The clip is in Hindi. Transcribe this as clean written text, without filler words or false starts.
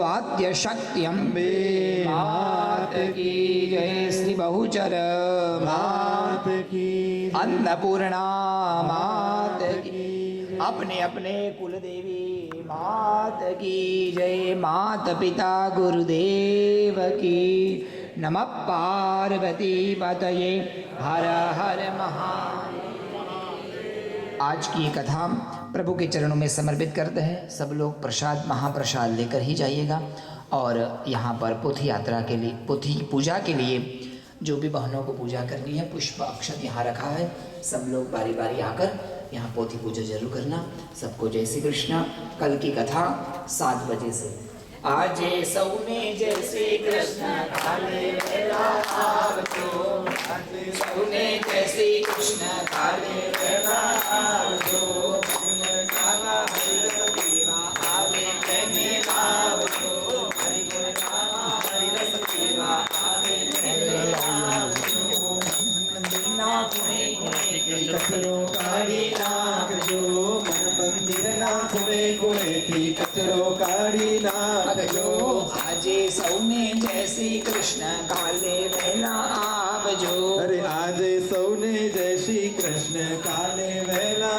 आद्य शक्ति अम्बे मात की जय। श्री बहुचर मात की अन्नपूर्णा मात की। अपने अपने कुल देवी मात की जय। मात पिता गुरुदेव की नमः। पार्वती पतये हर हर महादेव। आज की ये कथा प्रभु के चरणों में समर्पित करते हैं। सब लोग प्रसाद महाप्रसाद लेकर ही जाइएगा। और यहाँ पर पोथी यात्रा के लिए, पोथी पूजा के लिए जो भी बहनों को पूजा करनी है, पुष्प अक्षत यहाँ रखा है। सब लोग बारी बारी आकर यहाँ पोथी पूजा जरूर करना। सबको जय श्री कृष्ण। कल की कथा 7 बजे से। आज सौने जय श्री कृष्ण काले वेला आवजो। सौने जय श्री कृष्ण काले वेला आवजो। गावा हरिरस पीवा आवे कहने आवजो। हरिगुण गावा हरिरस पीवा आवे कहने आवजो। ना पुणे कचरो काढ़ी नाखजो। मन मंदिर ना खुणे खुणे थी कचरो काढ़ी नाखजो। आजे सौने जय श्री कृष्ण काले वेला आवजो। अरे आजे सौने जय श्री कृष्ण काले वेला